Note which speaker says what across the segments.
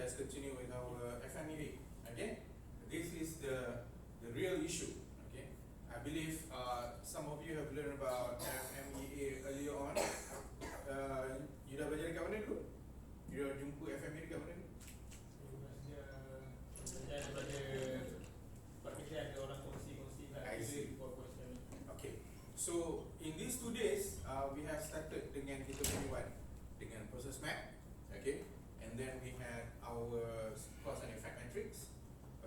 Speaker 1: let's continue with our FMEA. Okay, this is the real issue. Okay, I believe some of you have learned about FMEA earlier on. You dah belajar dekat mana dulu? You dah jumpa FMEA dekat mana dulu?
Speaker 2: Ada orang kongsi-kongsi lah.
Speaker 1: I see. Okay, so in these 2 days, we have started dengan kita FMEA1 dengan process map. Okay, and then we had our cause and effect matrix.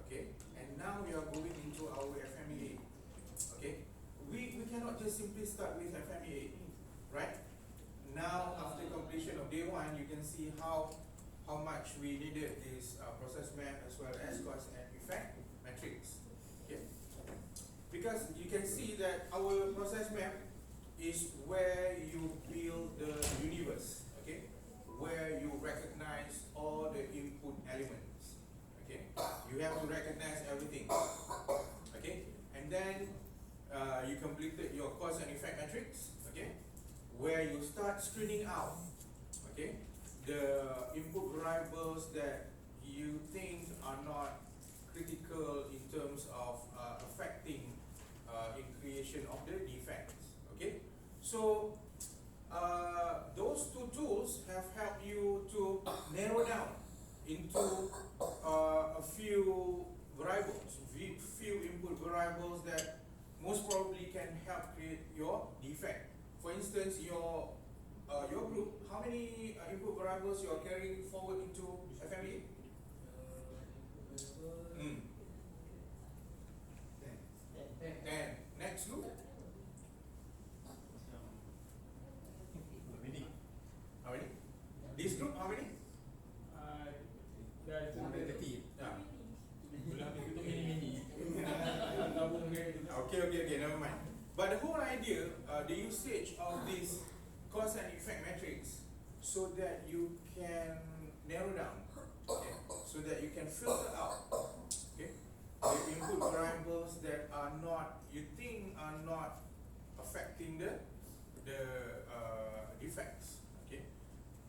Speaker 1: Okay, and now we are going into our FMEA. Okay, we cannot just simply start with FMEA, right? Now after completion of day 1, you can see how much we needed this process map as well as cause and effect matrix. Okay, because you can see that our process map is where you build the universe. Okay, where you recognize all the input elements. Okay, you have to recognize everything. Okay, and then you completed your cause and effect matrix. Okay, where you start screening out, okay, the input variables that you think are not critical in terms of affecting in creation of the defects. Okay, so those 2 tools have helped you to narrow down into a few variables, few input variables that most probably can help create your defect. For instance, your group, how many input variables you are carrying forward into FMEA? 10. Next group? How many? This group, how many? Okay, never mind. But the whole idea, the usage of this cause and effect matrix, so that you can narrow down, okay, so that you can filter out, okay, the input variables that are not, you think are not affecting the defects, okay,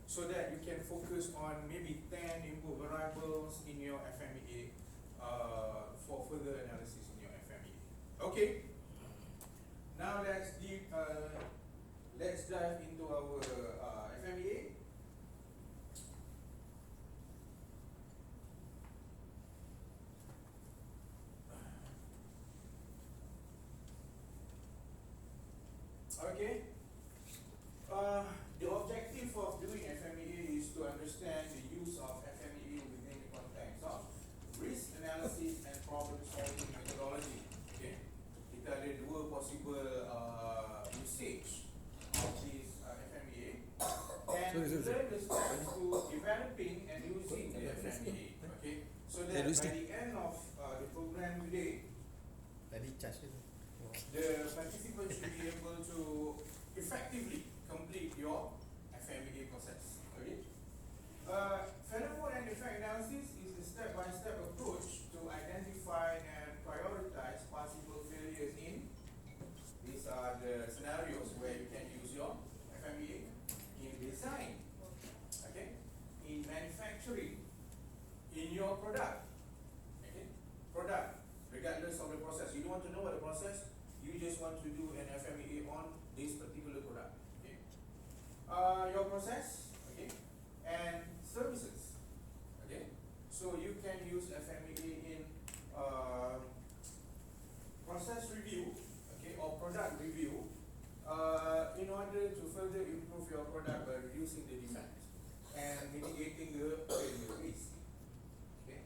Speaker 1: so that you can focus on maybe 10 input variables in your FMEA for further analysis in your FMEA. Okay, now let's dive into our FMEA. Okay, the objective of doing FMEA is to understand the use of FMEA within the context of risk analysis and problem solving methodology. Okay, kita ada 2 possible usage of this FMEA, and learn the steps to developing and using the FMEA. Okay, so that by the end of the program today, the participants should be able to effectively complete your FMEA process. Okay. Phenomenon and effect analysis is a step-by-step approach to identify and prioritize possible failures in. These are the scenarios where you can use your FMEA in design, okay, in manufacturing, in your product, okay, regardless of the process. You don't want to know what the process, you just want to do an FMEA on this particular product. Okay, your process, okay, and services. Okay, so you can use FMEA in process review, okay, or product review, in order to further improve your product by reducing the defects and mitigating the failure risk. Okay.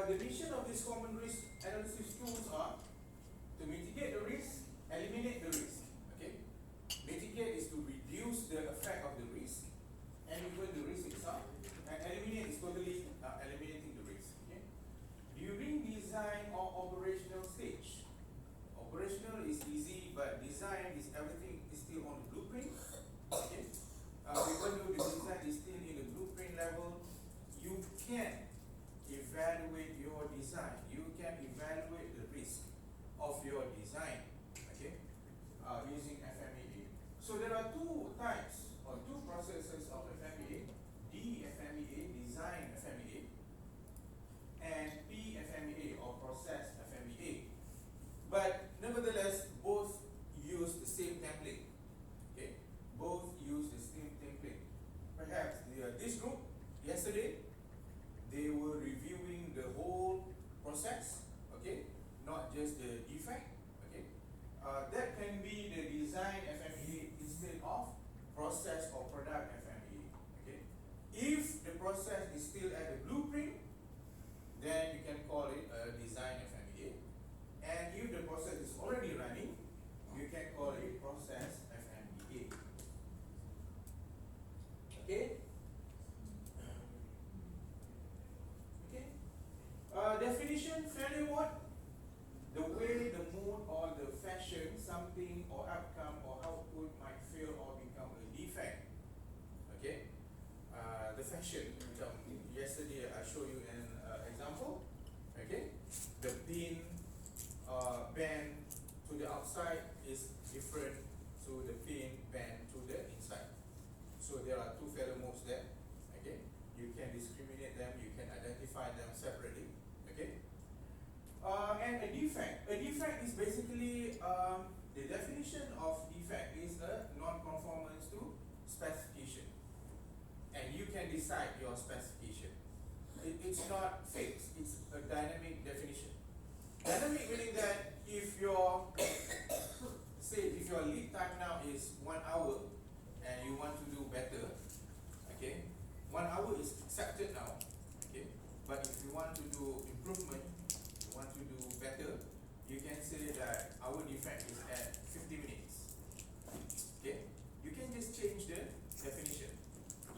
Speaker 1: The mission of these common risk analysis tools are to mitigate the risk, eliminate the risk. Okay, mitigate is to reduce the effect of the risk, and even the risk itself, and eliminate is totally eliminating the risk. Okay, during design or operational stage, operational is easy, but design is everything is still on the blueprint. Okay, even though the design is still in the blueprint level, you can evaluate your design. You can evaluate this group yesterday, they were reviewing the whole process, okay, not just the defect, okay. That can be the design FMEA instead of process or product FMEA, okay. If the process is still at the blueprint, then you can call it a design FMEA. And if the process is already running, you can call it process FMEA. Okay? Okay? Definition, failure mode. The way, the mode, or the fashion something or outcome or output might fail or become a defect. Okay? The fashion, yesterday I showed you an example. Okay? The pin band to the outside is different to the pin band to the inside. So there are two failure modes there. Okay? You can discriminate them, you can identify them separately. Okay? And a defect. A defect is basically the definition of defect is a non-conformance to specification. And you can decide your specification. It's not fixed, it's a dynamic definition. Dynamic meaning that if your if your lead time now is 1 hour and you want to do better, okay, 1 hour is accepted now, okay, but if you want to do improvement, you want to do better, you can say that our defect is at 50 minutes. Okay, you can just change the definition.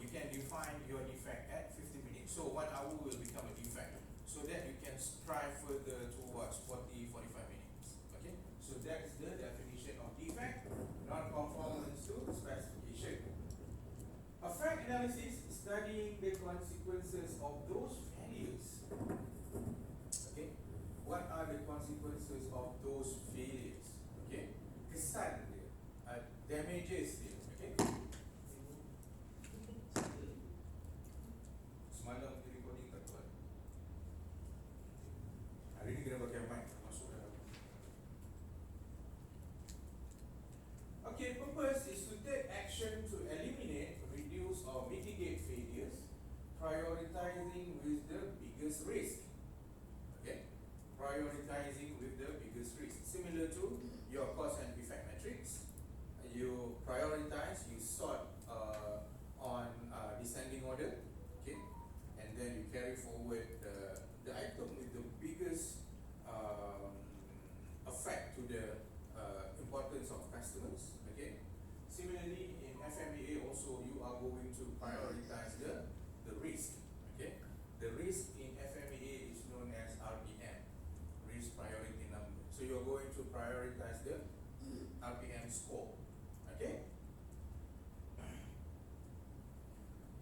Speaker 1: You can define your defect at 50 minutes. So 1 hour will become a defect, so that you can strive further towards 40-45 minutes. Okay, so that is the definition of defect, non-conformance to specification. Effect analysis is studying the consequences of those failures. Okay, what are the consequences of those failures? Okay, kesan dia, damages dia. Okay, semalam di recording tak tuan. Hari ni kena pakai mic masuk dalam. Okay, purpose is to take action to eliminate, reduce or mitigate failures, prioritizing with the biggest risk. Okay, prioritizing with the biggest risk. Similar to your cause and effect matrix. You prioritize, you sort on descending order, okay, and then you carry forward the item with the biggest effect to the importance of customers. Okay, similarly in FMEA also you are going to prioritize the risk. Okay, the risk in FMEA is known as RPM, risk priority number. So you are going to prioritize the RPM score. Okay.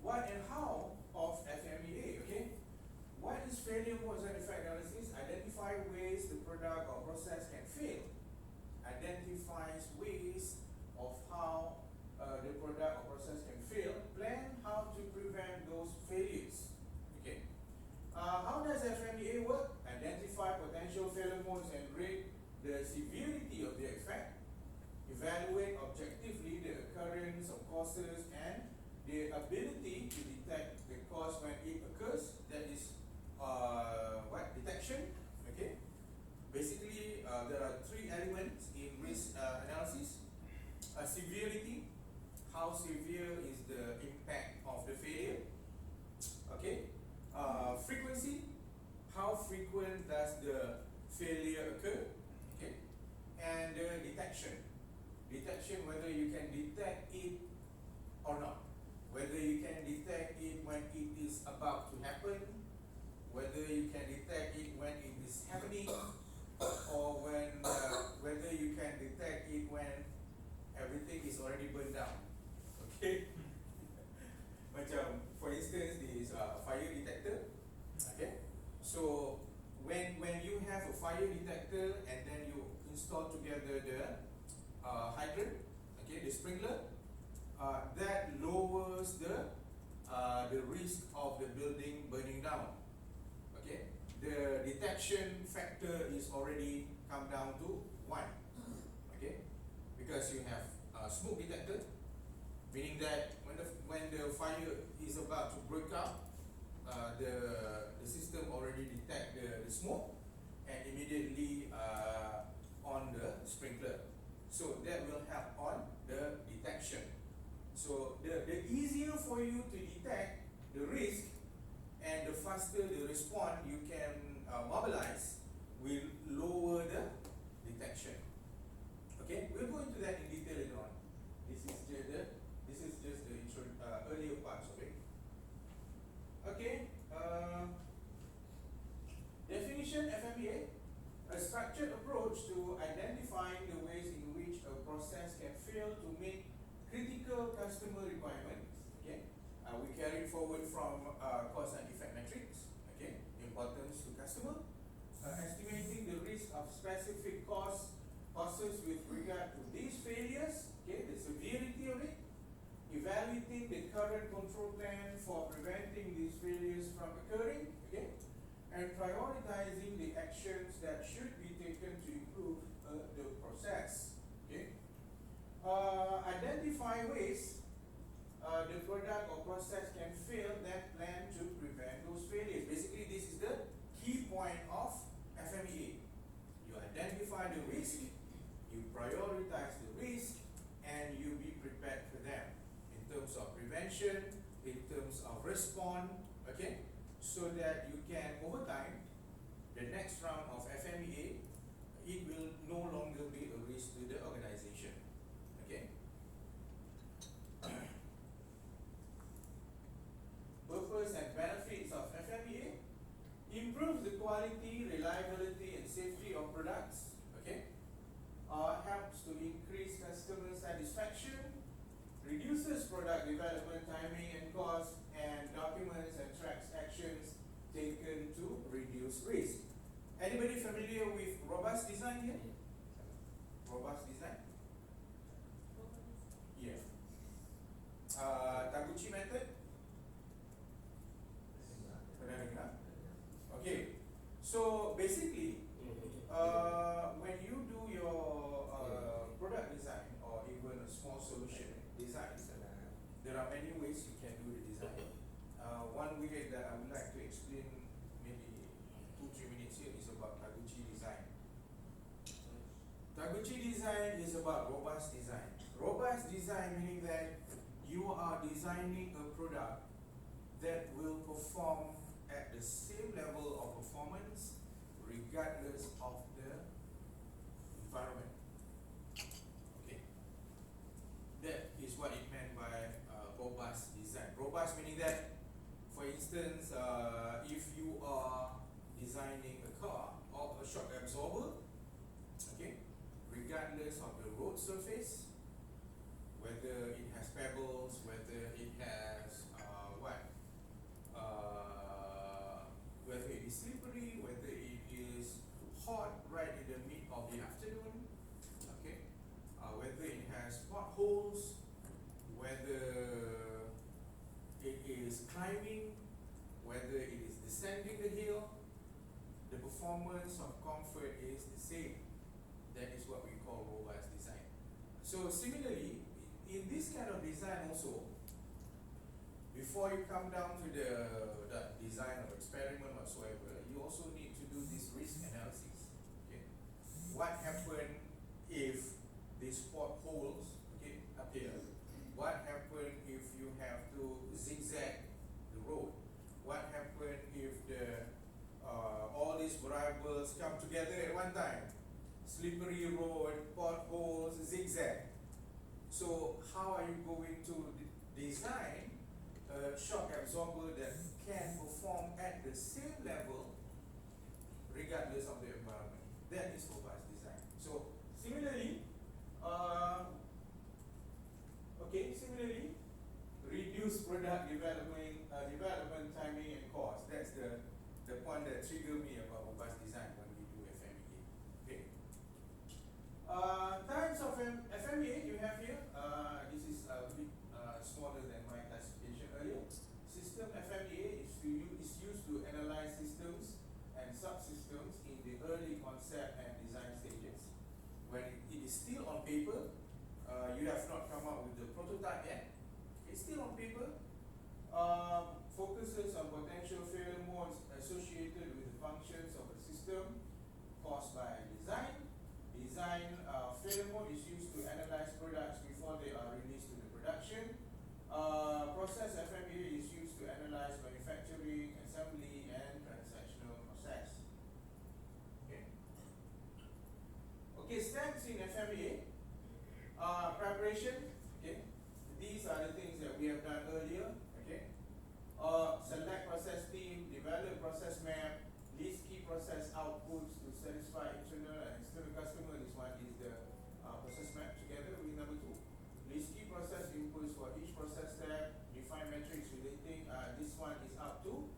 Speaker 1: What and how of FMEA? Okay. What is failure modes and effect analysis? Identify ways the product or process can fail. Identifies ways of how the product or process can fail. Plan how to prevent those failures. Okay. How does FMEA work? Identify potential failure modes and rate the severity of the effect. Evaluate objectively the occurrence of causes and the ability to detect the cause when it occurs. That is detection. Okay. Basically, there are three elements in risk analysis. Severity, how severe is the impact of the failure. Okay. Frequency, how frequent does the failure occur. Okay. And detection. Detection, whether you can detect it or not, whether you can detect it when it is about to happen, whether you can detect it when it is happening, or whether you can detect it when everything is already burned down. Okay. Macam for instance this fire detector. Okay. So when you have a fire detector and then you install together the hydrant, okay, the sprinkler, that lowers the risk of the building burning down. Okay, the detection factor is already come down to 1. Okay, because you have a smoke detector, meaning that when the fire is about to break out, the system already detect the smoke and immediately on the sprinkler. So that will help on the detection. So the easier for you to detect the risk and the faster the response you can mobilize will lower the detection. Okay, we'll go into that in detail later on. This is just the earlier parts of it. Okay, definition FMEA, a structured approach to identifying the ways in which a process can fail to meet critical customer requirements. Okay, we carry forward from cause and effect metrics. Okay, importance to customer, estimating the risk of specific causes with regard to these failures. Okay, the severity of it, evaluating the current control plan for preventing these failures from occurring. Okay, and prioritizing the actions that should be taken to improve the process. Okay, identify ways the product or process can fail, then plan to prevent those failures. Basically, this is the key point of FMEA. You identify the risk, you prioritize the risk, and you be prepared for them in terms of prevention, in terms of response. Okay, so that you can, over time, the next round of FMEA, it will no longer be a risk to the organization. Okay. Purpose and benefits of FMEA: improves the quality, reliability, and safety of products. Okay, helps to increase customer satisfaction, reduces product development timing and cost, and documents and tracks actions taken to reduce risk. Anybody familiar with robust design here? Robust design? Yeah. Taguchi method? Pernah dengar? Okay. So basically, when you do your product design or even a small solution design, there are many ways you can do the design. One way that I would like to explain, maybe 2-3 minutes here, is about Taguchi design. Taguchi design is about robust design. Robust design meaning that you are designing a product that will perform at the same level of performance regardless of the environment. Okay, that is what it meant by robust design. Robust meaning that, for instance, if you are designing a car or a shock absorber, okay, regardless of the road surface, whether it has pebbles, whether it has whether it is slippery, whether it is hot right in the mid of the afternoon, okay, whether it has potholes, whether it is climbing, whether it is descending the hill, the performance of comfort is the same. That is what we call robust design. So similarly, in this kind of design also, before you come down to the design or experiment whatsoever, you also need to do this risk analysis. Okay, what happens if these potholes, okay, appear? What happens if you have to zigzag the road? What happens if all these variables come together at one time? Slippery road, potholes, zigzag. So how are you going to design a shock absorber that can perform at the same level regardless of the environment? That is robust design. So similarly, reduce product development timing and cost. That's the point that triggered me about robust design when we do FMEA. Okay. Types of FMEA you have here. This is a bit smaller than my classification earlier. System FMEA is used to analyze systems and subsystems in the early concept and design stages. When it is still on paper, you have not come up with the prototype yet. It's still on paper, system caused by design. Design failure mode is used to analyze products before they are released to the production. Process FMEA is used to analyze manufacturing, assembly, and transactional process. Okay, steps in FMEA. Preparation. Okay, these are the things that we have done earlier. Okay, select process team, develop process map, list key process outputs to satisfy internal and external customer. This one is the process map together with number 2. List key process inputs for each process step, define metrics relating. This one is up to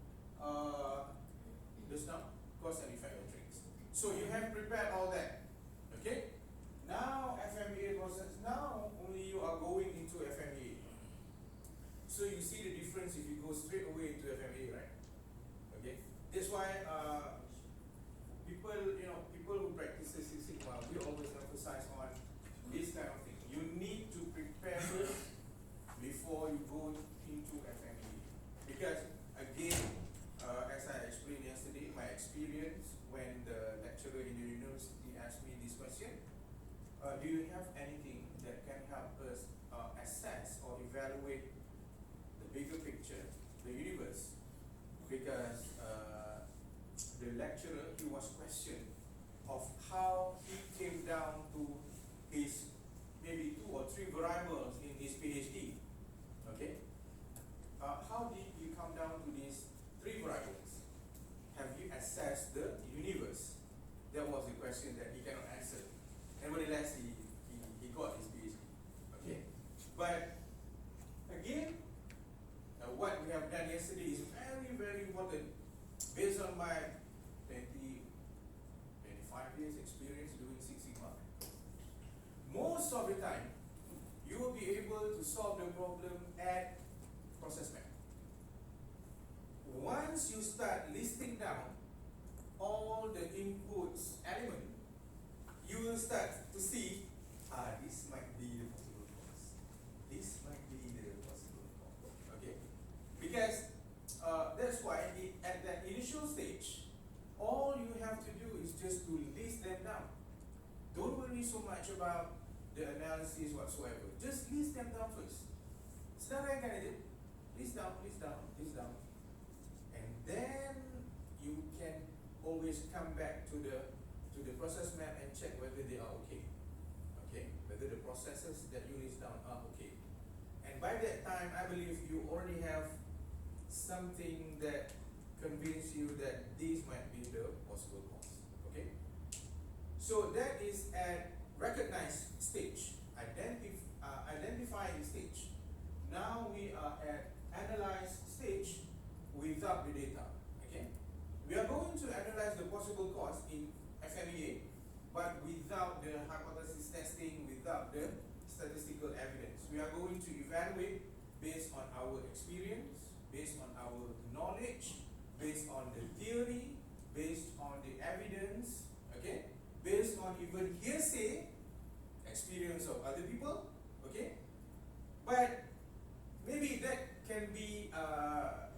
Speaker 1: this now, cost and effect metrics. So you have prepared all that. Okay. Now FMEA process. Now only you are going into FMEA. So you see the difference if you go straight away into FMEA, right? Okay. That's why people who practice Six Sigma, we always emphasize on this kind of thing. You need to prepare first before you go into FMEA. Because again, as I explained yesterday, my experience when the lecturer in the university asked me this question, do you have anything that can help us assess or evaluate the bigger picture, the universe? Because the lecturer, he was questioned of how he came down to his maybe 2 or 3 variables in his PhD. Okay, how did you come down to these 3 variables? Have you assessed the universe? That was the question that he cannot answer. Nevertheless, he got his PhD. Okay, but again, what we have done yesterday is very, very important. Based on my 25 years experience doing Six Sigma, most of the time, you will be able to solve the problem at process map. Once you start listing down all the inputs element, you will start to see, this might be the possible cause. This might be the possible cause. Okay? Because that's why at that initial stage, all you have to do is just to list them down. Don't worry so much about the analysis whatsoever. Just list them down first. Sekarang kan aja. List down, list down, list down. And then you can always come back to the process map and check whether they are okay. Okay, whether the processes that you list down are okay. And by that time, I believe you already have something that convince you that this might be the possible cause. Okay, so that is at recognize stage, identifying stage. Now we are at analyze stage without the data. Okay, we are going to analyze the possible cause in FMEA, but without the hypothesis testing, without the statistical evidence. We are going to evaluate based on our experience, based on our knowledge, based on the theory, based on the evidence, okay, based on even hearsay, experience of other people, okay. But maybe that can be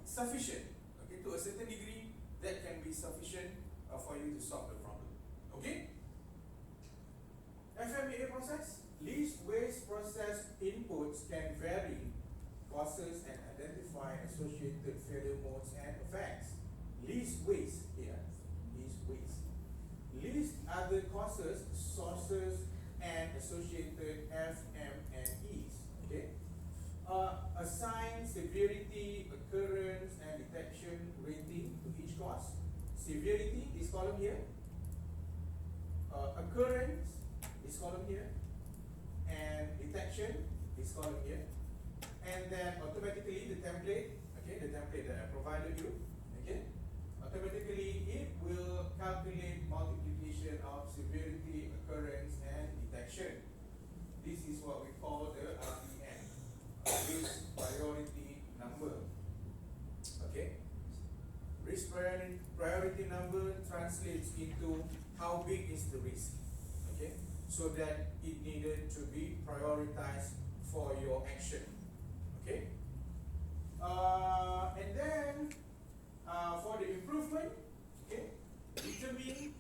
Speaker 1: sufficient, okay, to a certain degree. That can be sufficient for you to solve the problem, okay. FMEA process, least waste process inputs can vary causes and identify associated failure modes and effects. Least waste here, least waste. Least other causes, sources, and associated FMEAs. Okay. Assign severity, occurrence, and detection rating to each cause. Severity, this column here. Occurrence, this column here. And detection, this column here. And then automatically the template, okay, the template that I provided you, okay, automatically it will calculate multiplication of severity, occurrence, and detection. This is what we call the RPN, risk priority number. Okay, risk priority number translates into how big is the risk. Okay, so that it needed to be prioritized for your action. Okay, and then for the improvement, okay, determine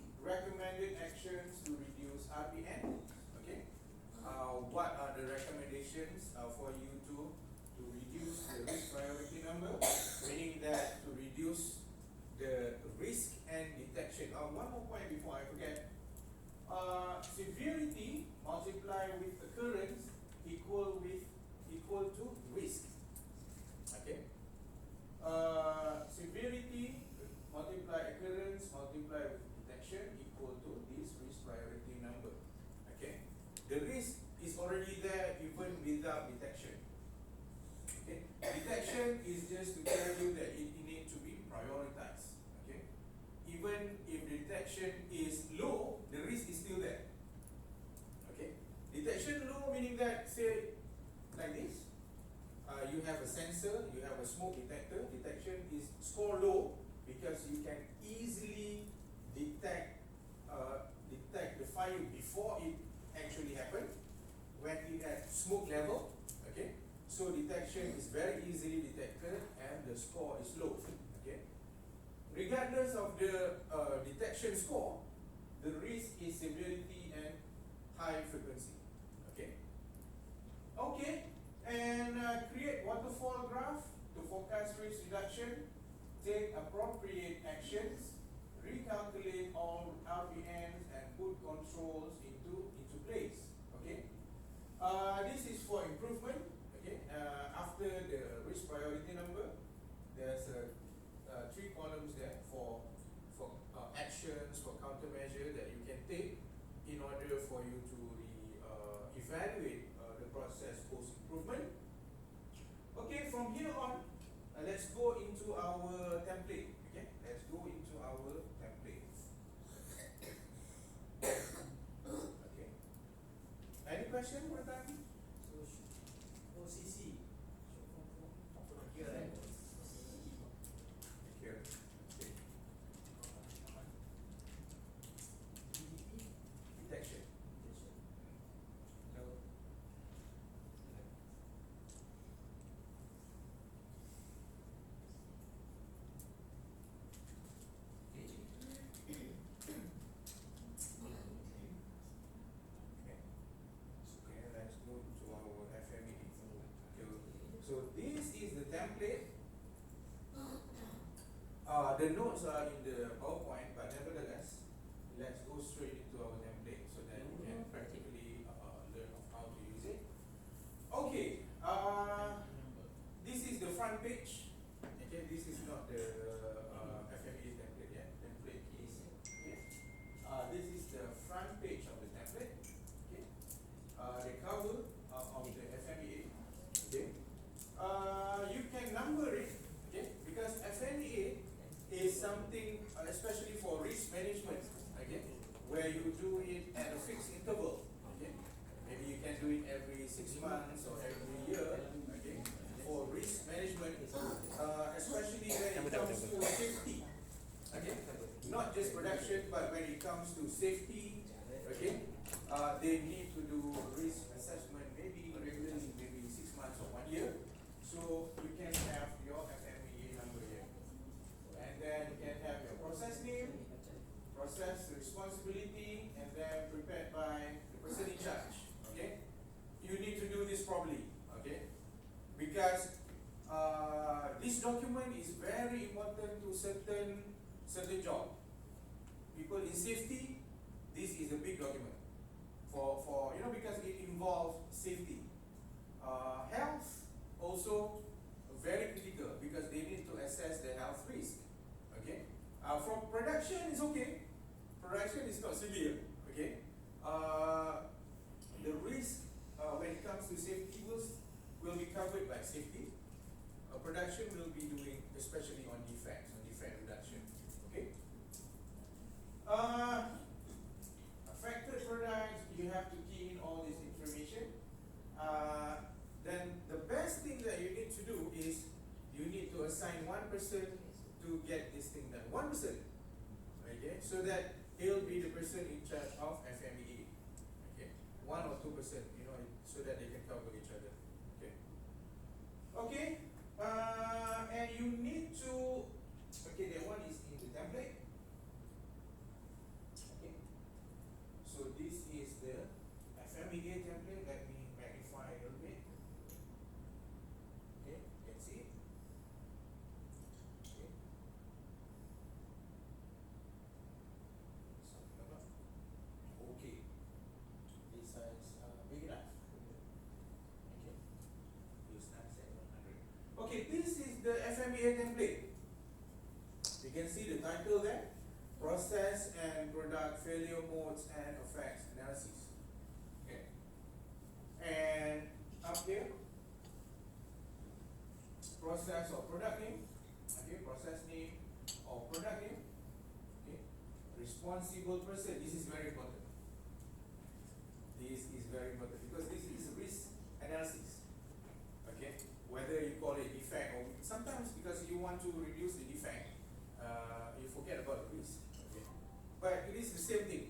Speaker 1: the score is low. Okay. Regardless of the detection score, the risk is severity and high frequency. Okay. Okay. And create waterfall graph to forecast risk reduction. Take appropriate actions. Recalculate all RPNs and put controls into place. Okay. This is for improvement. Okay. After the risk priority number, there's 3 columns there for actions, for countermeasure that you can take in order for you to evaluate the process post improvement. Okay. From here on, let's go into our template. Okay. Let's go into our template. Okay. Any question for that?
Speaker 2: So OCC. Here, right?
Speaker 1: Here. Okay. Detection. Okay, let's go to our FMEA. So this is the template. The notes are in the PowerPoint, but nevertheless, let's go straight into our template so that you can practically learn of how to use it. Okay, this is the front page. Okay, this is not the FMEA template yet. Template is here. This is the front page of the template. Okay, the cover of the FMEA. Okay, you can number it. Okay, because FMEA is something, especially for risk management, okay, where you do it at a fixed interval. Okay, maybe you can do it every 6 months or every year. Okay, for risk management, especially when it comes to safety. Okay, not just production, but when it comes to safety. Okay, they need to do risk assessment maybe regularly, maybe 6 months or 1 year. So you can have your FMEA number here. And then you can have your process name, process responsibility, and then prepared by the person in charge. Okay, you need to do this properly. Okay, because this document is very important to certain job. People in safety, this is a big document for because it involves safety. Health also very critical because they need to assess the health risk. Okay, from production is okay. Production is not severe. Okay, the risk when it comes to safety will be covered by safety. Production will be doing especially on defect reduction. Okay. Affected products, you have to key in all this information. Then the best thing that you need to do is you need to assign one person to get this thing done. 1%. Okay, so that he'll be the person in charge of FMEA. Okay, 1 or 2%, so that they can cover each other. Okay. Okay, and you need to. Okay, that one is in the template. Okay, so this is the FMEA template. Let me magnify a little bit. Okay, you can see it. Okay. Okay. This size big enough. Okay. This size 700. Okay, this is the FMEA template. You can see the title there. Process and product failure modes and effects analysis. Okay. And up here, process or product name. Okay, process name or product name. Okay. Responsible person. This is very important. This is very important because this is risk analysis. Okay. Whether you call it defect or sometimes because you want to reduce the defect, you forget about the risk. Okay. But it is the same thing.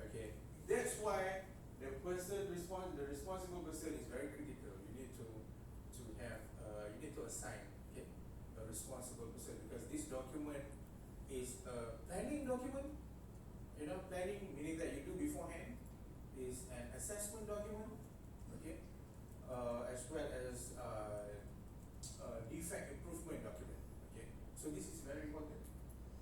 Speaker 1: Okay. That's why the responsible person is very critical. You need to have you need to assign. Okay. assessment document, okay, as well as defect improvement document. Okay, so this is very important.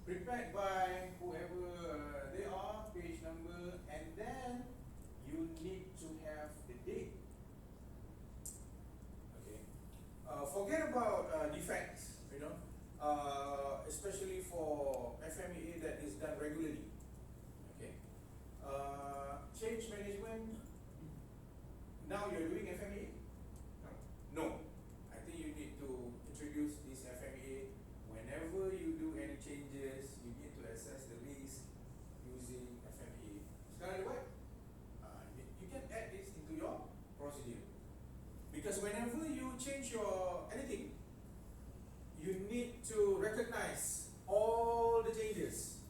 Speaker 1: Prepared by whoever they are, page number, and then you need to have the date. Okay, forget about defects, you know, especially for FMEA that is done regularly. Okay, change management. Now you're doing FMEA? No. I think you need to introduce this FMEA. Whenever you do any changes, you need to assess the risk using FMEA. Sekarang ada what? You can add this into your procedure. Because whenever you change your anything, you need to recognize all the changes.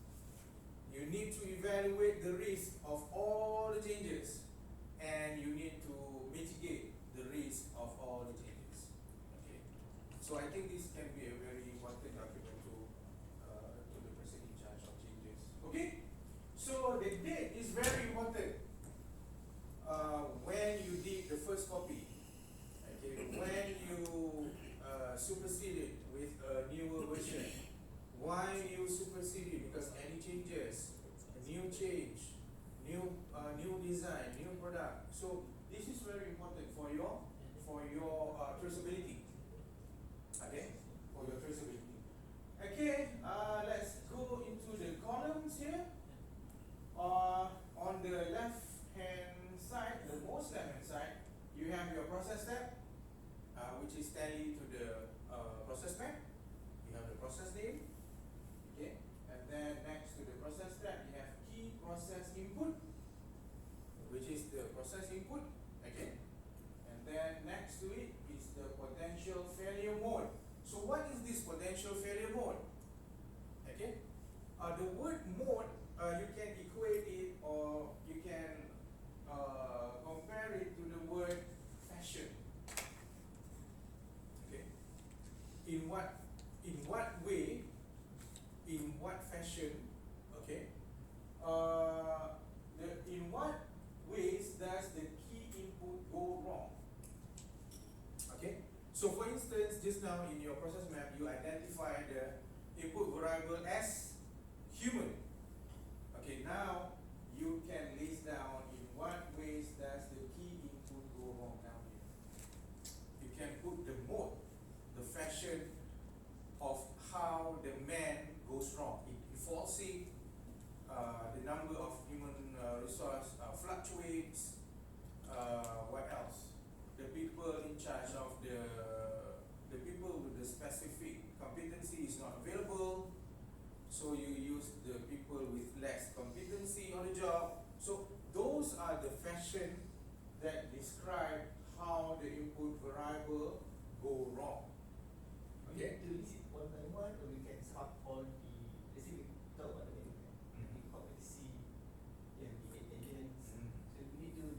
Speaker 1: You need to evaluate the risk of all the changes, and you need to mitigate the risk of all the changes. Okay. So I think this can be a very important document to the person in charge of changes. Okay. So the date is very important. When you did the first copy, okay, when you superseded with a newer version. Why you superseded? Because any changes, a new change, new design, new product. So this is very important for your traceability. Okay, for your traceability. Okay, let's go into the columns here. On the left hand side, the most left hand side, you have your process step, which is tally to the process map. You have the process name. Okay, and then next to the process step, you have key process input, which is the process input. Okay, and then next to it is the potential failure mode. So what is this potential failure mode? Okay, the word mode, you can equate it, or you can compare it to the word fashion. Okay, in what way, in what fashion, okay, in what ways does the key input go wrong? Okay, so for instance, just now in your process map, you identify the input variable as human. Okay, now you can list down in what ways does the key input go wrong down here. You can put the mode, the fashion of how the man goes wrong. If foresee the number of human resource fluctuates, what else? The people in charge of the people with the specific competency is not available, so you use the people with less competency on the job. So those are the fashion that describe how the input variable go wrong. Okay?
Speaker 2: To list it one by one, or we can sort all the, let's say we talk about the competency, the agents. So we need to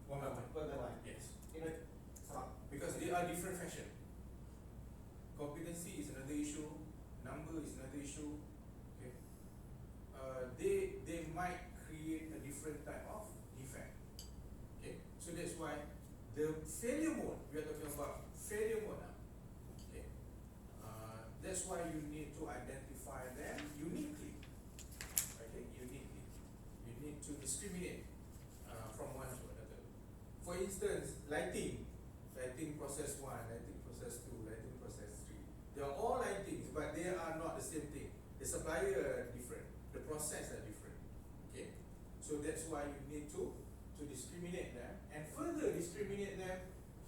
Speaker 1: One by one.
Speaker 2: one by one.
Speaker 1: Yes.
Speaker 2: You know, sort.
Speaker 1: Because they are different fashion. Competency is another issue, number is another issue. Okay. They might create a different type of defect. Okay. So that's why the failure mode, we are talking about failure mode now. Okay. That's why you need to identify them uniquely. Okay, uniquely. You need to discriminate from one to another. For instance, lighting process 1, lighting process 2, lighting process 3. They are all lightings, but they are not the same thing. The supplier are different, the process are different. Okay, so that's why you need to discriminate them, and further discriminate them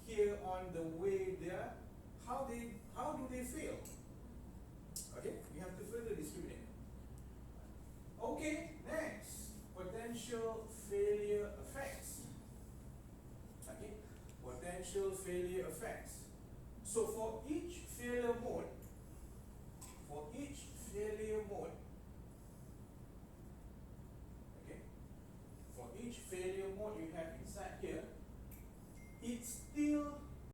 Speaker 1: here on the way they are, how do they fail. Okay, you have to further discriminate. Okay, next, potential failure effects. Okay, potential failure effects. So for each failure mode, okay, for each failure mode you have inside here, its